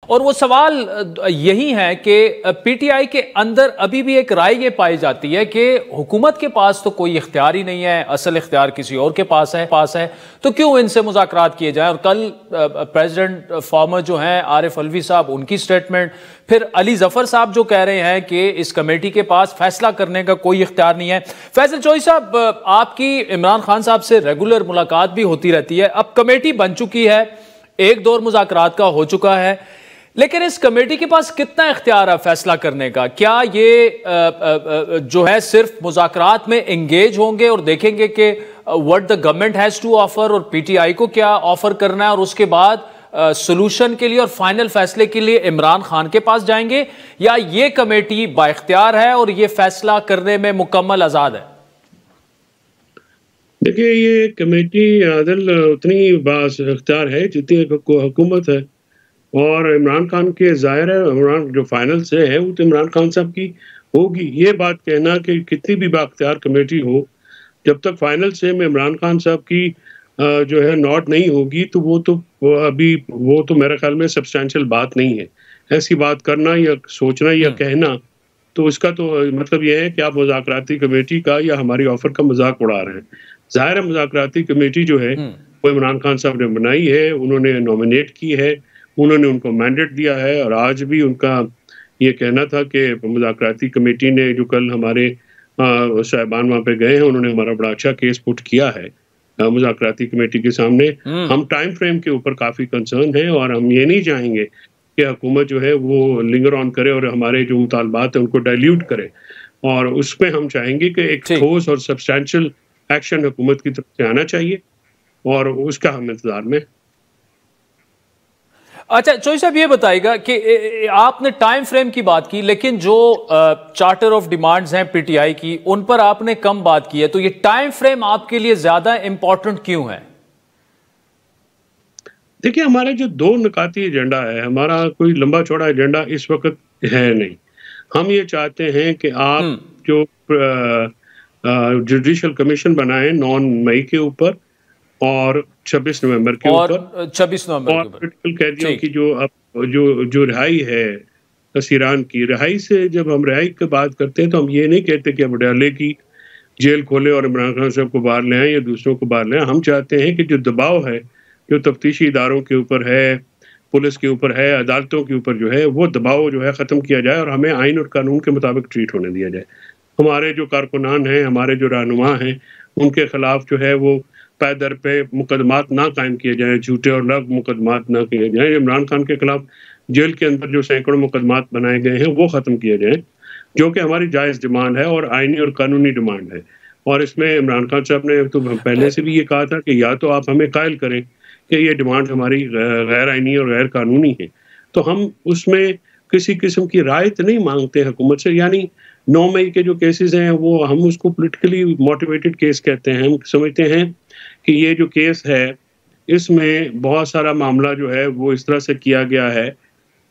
اور وہ سوال یہی ہے کہ پی ٹی آئی کے اندر ابھی بھی ایک رائے یہ پائی جاتی ہے کہ حکومت کے پاس تو کوئی اختیار ہی نہیں ہے، اصل اختیار کسی اور کے پاس ہے تو کیوں ان سے مذاکرات کیے جائیں۔ اور کل پریزیڈنٹ فارمر جو ہیں عارف علوی صاحب، ان کی سٹیٹمنٹ، پھر علی ظفر صاحب جو کہہ رہے ہیں کہ اس کمیٹی کے پاس فیصلہ کرنے کا کوئی اختیار نہیں ہے۔ فیصل چوہدری صاحب، آپ کی عمران خان صاحب سے ریگولر ملاقات بھی ہوتی رہتی ہے، اب کمیٹی بن چکی ہے، ایک دور مذاکرات کا ہو چکا ہے، لیکن اس کمیٹی کے پاس کتنا اختیار ہے فیصلہ کرنے کا؟ کیا یہ جو ہے صرف مذاکرات میں انگیج ہوں گے اور دیکھیں گے کہ what the government has to offer اور پی ٹی آئی کو کیا آفر کرنا ہے، اور اس کے بعد سولوشن کے لیے اور فائنل فیصلے کے لیے عمران خان کے پاس جائیں گے، یا یہ کمیٹی با اختیار ہے اور یہ فیصلہ کرنے میں مکمل آزاد ہے؟ دیکھیں، یہ کمیٹی عادل اتنی باز اختیار ہے جتنی حکومت ہے، اور عمران خان کے ظاہر ہے عمران جو فائنل سے ہے وہ تو عمران خان صاحب کی ہوگی۔ یہ بات کہنا کہ کتنی بھی بااختیار کمیٹی ہو، جب تک فائنل سے میں عمران خان صاحب کی جو ہے نوٹ نہیں ہوگی تو وہ تو میرے خیال میں سبسٹینشیل بات نہیں ہے۔ ایسی بات کرنا یا سوچنا یا کہنا تو اس کا تو مطلب یہ ہے کہ آپ مذاکراتی کمیٹی کا یا ہماری آفر کا مذاق اڑا رہے ہیں۔ ظاہر ہے مذاکراتی کمیٹی جو ہے وہ عمران خان صاحب نے بنائی ہے، انہوں نے نومینیٹ کی ہے، انہوں نے ان کو مینڈیٹ دیا ہے، اور آج بھی ان کا یہ کہنا تھا کہ مذاکراتی کمیٹی نے جو کل ہمارے صاحبان وہاں پہ گئے ہیں، انہوں نے ہمارا بڑا اچھا کیس پٹ کیا ہے مذاکراتی کمیٹی کے سامنے۔ ہم ٹائم فریم کے اوپر کافی کنسرن ہیں، اور ہم یہ نہیں چاہیں گے کہ حکومت جو ہے وہ لنگر آن کرے اور ہمارے جو مطالبات ہیں ان کو ڈائلیوٹ کرے، اور اس میں ہم چاہیں گے کہ ایک ٹھوس اور سبسٹینشیل ایکشن حکومت کی طرف سے آنا چاہیے، اور اس کا ہم انتظار میں۔ اچھا چوہدری صاحب، یہ بتائے گا کہ آپ نے ٹائم فریم کی بات کی، لیکن جو چارٹر آف ڈیمانڈز ہیں پی ٹی آئی کی، ان پر آپ نے کم بات کی ہے، تو یہ ٹائم فریم آپ کے لیے زیادہ امپورٹنٹ کیوں ہے؟ دیکھیں، ہمارا جو دو نکاتی ایجنڈا ہے، ہمارا کوئی لمبا چوڑا ایجنڈا اس وقت ہے نہیں۔ ہم یہ چاہتے ہیں کہ آپ جو جوڈیشل کمیشن بنائیں 9 مئی کے اوپر اور 26 نومبر کے اوپر، اور پولیٹیکل قیدیوں کی جو رہائی ہے، اسیران کی رہائی سے جب ہم رہائی کی بات کرتے ہیں تو ہم یہ نہیں کہتے کہ اب ڈالے کی جیل کھولے اور عمران خان صاحب کو باہر لے آئیں یا دوسروں کو باہر لے آئیں۔ ہم چاہتے ہیں کہ جو دباؤ ہے، جو تفتیشی اداروں کے اوپر ہے، پولیس کے اوپر ہے، عدالتوں کے اوپر جو ہے، وہ دباؤ جو ہے ختم کیا جائے، اور ہمیں آئین اور قانون کے مطابق ٹریٹ ہونے دیا جائے۔ ہمارے جو کارکنان ہیں، ہمارے جو رہنما ہیں، ان کے خلاف جو ہے وہ پے در پہ مقدمات نہ قائم کیے جائیں، جھوٹے اور لغو مقدمات نہ کیے جائیں۔ عمران خان کے خلاف جیل کے اندر جو سینکڑوں مقدمات بنائے گئے ہیں وہ ختم کیے جائیں، جو کہ ہماری جائز ڈیمانڈ ہے اور آئینی اور قانونی ڈیمانڈ ہے۔ اور اس میں عمران خان صاحب نے تو پہلے سے بھی یہ کہا تھا کہ یا تو آپ ہمیں قائل کریں کہ یہ ڈیمانڈ ہماری غیر آئینی اور غیر قانونی ہے، تو ہم اس میں کسی قسم کی رعایت نہیں مانگتے حکومت سے۔ یعنی 9 مئی کے جو کیسز ہیں وہ ہم اس کو پولیٹیکلی موٹیویٹڈ کیس کہتے ہیں۔ ہم سمجھتے ہیں کہ یہ جو کیس ہے اس میں بہت سارا معاملہ جو ہے وہ اس طرح سے کیا گیا ہے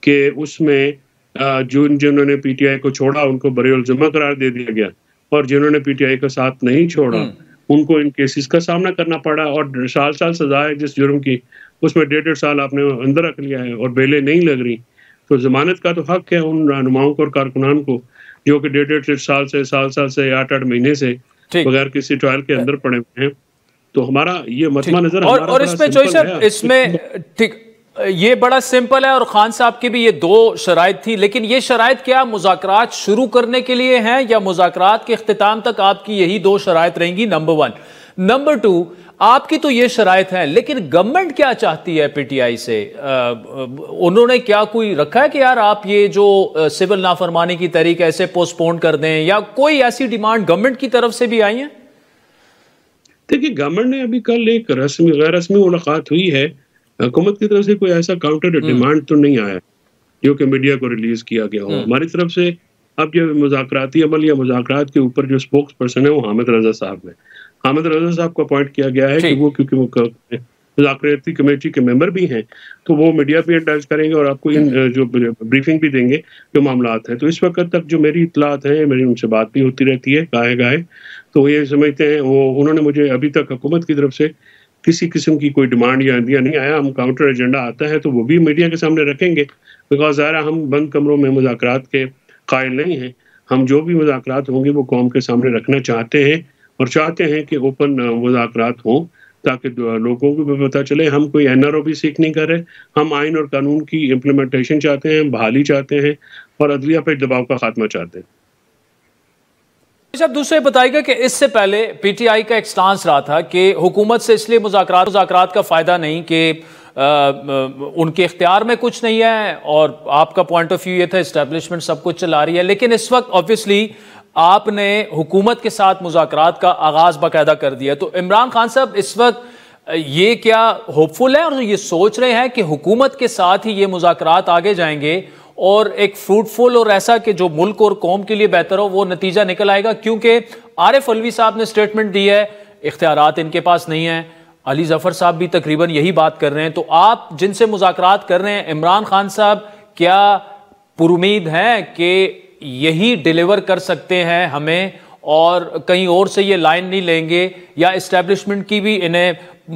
کہ اس میں جنہوں نے پی ٹی آئی کو چھوڑا ان کو بری الذمہ قرار دے دیا گیا، اور جنہوں نے پی ٹی آئی کا ساتھ نہیں چھوڑا ان کو ان کیسز کا سامنا کرنا پڑا، اور سال سزا ہے جس جرم کی، اس میں 1.5 سال آپ نے اندر رکھ لیا ہے اور بیلیں نہیں لگ رہی۔ تو ضمانت کا تو حق ہے ان رہنماؤں کو اور کارکنان کو جو کہ 1.5 سال سے 8 مہینے سے بغیر کسی ٹرائل کے اندر پڑے ہوئے ہیں۔ تو ہمارا یہ مطمع نظر اور اس میں چوہدری صاحب، اس میں ٹھیک یہ بڑا سمپل ہے، اور خان صاحب کی بھی یہ 2 شرائط تھی، لیکن یہ شرائط کیا مذاکرات شروع کرنے کے لیے ہیں یا مذاکرات کے اختتام تک آپ کی یہی 2 شرائط رہیں گی؟ نمبر 1۔ نمبر 2، آپ کی تو یہ شرائط ہیں، لیکن گورنمنٹ کیا چاہتی ہے پی ٹی آئی سے؟ انہوں نے کیا کوئی رکھا ہے کہ یار آپ یہ جو سول نافرمانی کی تحریک ایسے پوسٹ پون کر دیں، یا کوئی ایسی ڈیمانڈ گورنمنٹ کی طرف سے بھی آئی ہیں؟ دیکھیے، گورنمنٹ نے ابھی کل ایک غیر رسمی ملاقات ہوئی ہے، حکومت کی طرف سے کوئی ایسا کاؤنٹر ڈیمانڈ تو نہیں آیا جو کہ میڈیا کو ریلیز کیا گیا ہو۔ ہماری طرف سے اب جو مذاکراتی عمل یا مذاکرات کے اوپر جو سپوکس پرسن ہے وہ حامد رضا صاحب ہے۔ حامد رضا صاحب کو اپوائنٹ کیا گیا ہے کہ وہ کیونکہ وہ مذاکراتی کمیٹی کے ممبر بھی ہیں تو وہ میڈیا پہ اٹیچ کریں گے اور آپ کو جو بریفنگ بھی دیں گے جو معاملات ہیں۔ تو اس وقت تک جو میری اطلاعات ہیں، میری ان سے بات بھی ہوتی رہتی ہے گاہے گاہے، تو یہ سمجھتے ہیں انہوں نے مجھے ابھی تک حکومت کی طرف سے کسی قسم کی کوئی ڈیمانڈ یا عندیہ نہیں آیا. ہم کاؤنٹر ایجنڈا آتا ہے تو وہ بھی میڈیا کے سامنے رکھیں گے, بیکاز ظاہر ہم بند کمروں میں مذاکرات کے قائل نہیں ہیں. ہم جو بھی مذاکرات ہوں گے وہ قوم کے سامنے رکھنا چاہتے ہیں, اور چاہتے ہیں کہ اوپن مذاکرات ہوں تاکہ لوگوں کو بھی پتہ چلے. ہم کوئی NRO بھی سیکھ نہیں کر رہے, ہم آئین اور قانون کی امپلیمنٹیشن چاہتے ہیں, بحالی چاہتے ہیں, اور عدلیہ پہ دباؤ کا خاتمہ چاہتے ہیں. صاحب دوسرے بتائیے گا کہ اس سے پہلے پی ٹی آئی کا ایک سٹانس رہا تھا کہ حکومت سے اس لیے مذاکرات کا فائدہ نہیں کہ ان کے اختیار میں کچھ نہیں ہے, اور آپ کا پوائنٹ آف ویو یہ تھا اسٹیبلشمنٹ سب کچھ چلا رہی ہے. لیکن اس وقت آبویسلی آپ نے حکومت کے ساتھ مذاکرات کا آغاز باقاعدہ کر دیا, تو عمران خان صاحب اس وقت یہ کیا ہوپ فل ہے اور یہ سوچ رہے ہیں کہ حکومت کے ساتھ ہی یہ مذاکرات آگے جائیں گے اور ایک فروٹفل اور ایسا کہ جو ملک اور قوم کے لیے بہتر ہو وہ نتیجہ نکل آئے گا؟ کیونکہ عارف علوی صاحب نے سٹیٹمنٹ دی ہے, اختیارات ان کے پاس نہیں ہیں, علی ظفر صاحب بھی تقریباً یہی بات کر رہے ہیں. تو آپ جن سے مذاکرات کر رہے ہیں, عمران خان صاحب کیا پر امید ہیں کہ یہی ڈیلیور کر سکتے ہیں ہمیں اور کہیں اور سے یہ لائن نہیں لیں گے, یا اسٹیبلشمنٹ کی بھی انہیں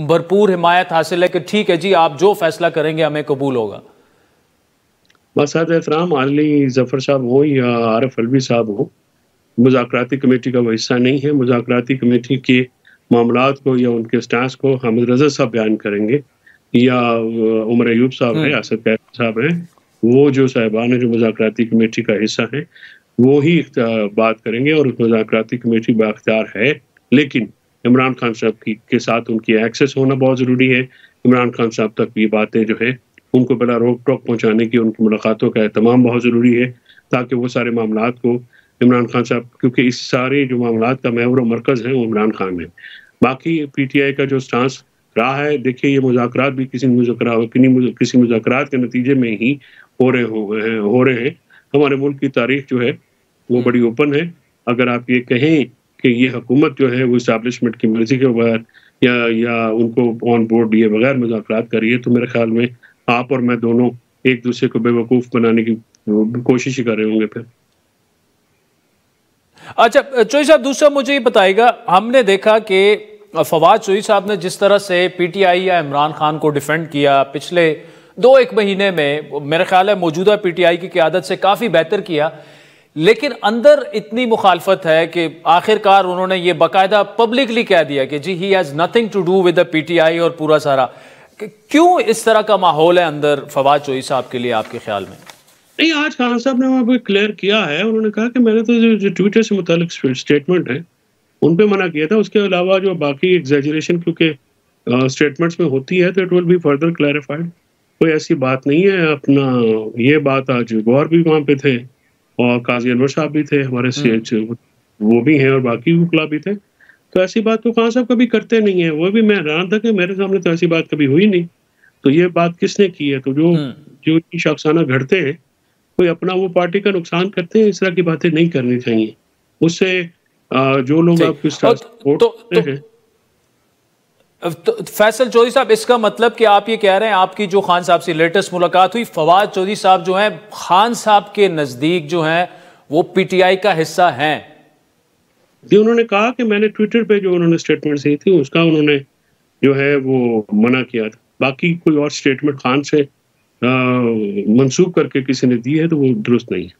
بھرپور حمایت حاصل ہے کہ ٹھیک ہے جی آپ جو فیصلہ کریں گے ہمیں قبول ہوگا؟ بسات احترام علی ظفر صاحب ہوں یا عارف علوی صاحب ہوں, مذاکراتی کمیٹی کا وہ حصہ نہیں ہے. مذاکراتی کمیٹی کے معاملات کو یا ان کے سٹانس کو حامد رضا صاحب بیان کریں گے, یا عمر ایوب صاحب ہیں, اسد کیف صاحب ہیں, وہ جو صاحبان ہیں جو مذاکراتی کمیٹی کا حصہ ہیں وہی بات کریں گے. اور اس مذاکراتی کمیٹی بااختیار ہے, لیکن عمران خان صاحب کے ساتھ ان کی ایکسیس ہونا بہت ضروری ہے. عمران خان صاحب تک یہ باتیں جو ہے ان کو بلا روک ٹوک پہنچانے کی ان کی ملاقاتوں کا اہتمام بہت ضروری ہے, تاکہ وہ سارے معاملات کو عمران خان صاحب, کیونکہ اس سارے جو معاملات کا محور و مرکز ہے وہ عمران خان ہے. باقی پی ٹی آئی کا جو سٹانس رہا ہے, دیکھیے یہ مذاکرات بھی کسی مذاکرات کے نتیجے میں ہی ہو رہے ہیں. ہمارے ملک کی تاریخ جو ہے وہ بڑی اوپن ہے. اگر آپ یہ کہیں کہ یہ حکومت جو ہے وہ اسٹیبلشمنٹ کی مرضی کے بغیر یا ان کو آن بورڈ لیے بغیر مذاکرات کریے, تو میرے خیال میں آپ اور میں دونوں ایک دوسرے کو بے وقوف بنانے کی کوشش ہی کر رہے ہوں گے پھر. اچھا چوہی صاحب دوسرا مجھے یہ بتائے گا, ہم نے دیکھا کہ فواد چوہی صاحب نے جس طرح سے پی ٹی آئی یا عمران خان کو ڈیفینڈ کیا پچھلے 2-1 مہینے میں, میرے خیال ہے موجودہ پی ٹی آئی کی قیادت سے کافی بہتر کیا, لیکن اندر اتنی مخالفت ہے کہ آخر کار انہوں نے یہ باقاعدہ پبلکلی کہہ دیا کہ جی he has nothing to do with the P T I اور پورا سارا. کیوں اس طرح کا ماحول ہے اندر فواد چوہی صاحب کے لیے آپ کے خیال میں؟ نہیں, آج خان صاحب نے وہاں پہ کلیئر کیا ہے, انہوں نے کہا کہ میں نے تو جو ٹویٹر سے متعلق اسٹیٹمنٹ ہے ان پہ منع کیا تھا. اس کے علاوہ جو باقی ایگزیجریشن کیونکہ اسٹیٹمنٹس میں ہوتی ہے تو it will be further clarified. کوئی ایسی بات نہیں ہے. اپنا یہ بات آج گوہر بھی وہاں پہ تھے اور قاضی انور صاحب بھی تھے ہمارے, وہ بھی ہیں, اور باقی وکلا بھی تھے. تو ایسی بات تو خان صاحب کبھی کرتے نہیں ہیں. وہ بھی میں حیران تھا کہ میرے سامنے تو ایسی بات کبھی ہوئی نہیں. تو یہ بات کس نے کی ہے؟ تو جو شخصانہ گھڑتے ہیں, کوئی اپنا وہ پارٹی کا نقصان کرتے ہیں, اس طرح کی باتیں نہیں کرنی چاہیے. اس سے جو لوگ آپ کو سپورٹ کرتے ہیں. فیصل چودھری صاحب, اس کا مطلب کہ آپ یہ کہہ رہے ہیں آپ کی جو خان صاحب سے لیٹسٹ ملاقات ہوئی, فواد چودھری صاحب جو ہیں خان صاحب کے نزدیک جو ہیں وہ پی ٹی آئی کا حصہ ہیں؟ جی, انہوں نے کہا کہ میں نے ٹویٹر پہ جو انہوں نے اسٹیٹمنٹ دی تھی اس کا انہوں نے جو ہے وہ منع کیا تھا. باقی کوئی اور اسٹیٹمنٹ خان سے منسوخ کر کے کسی نے دی ہے تو وہ درست نہیں ہے.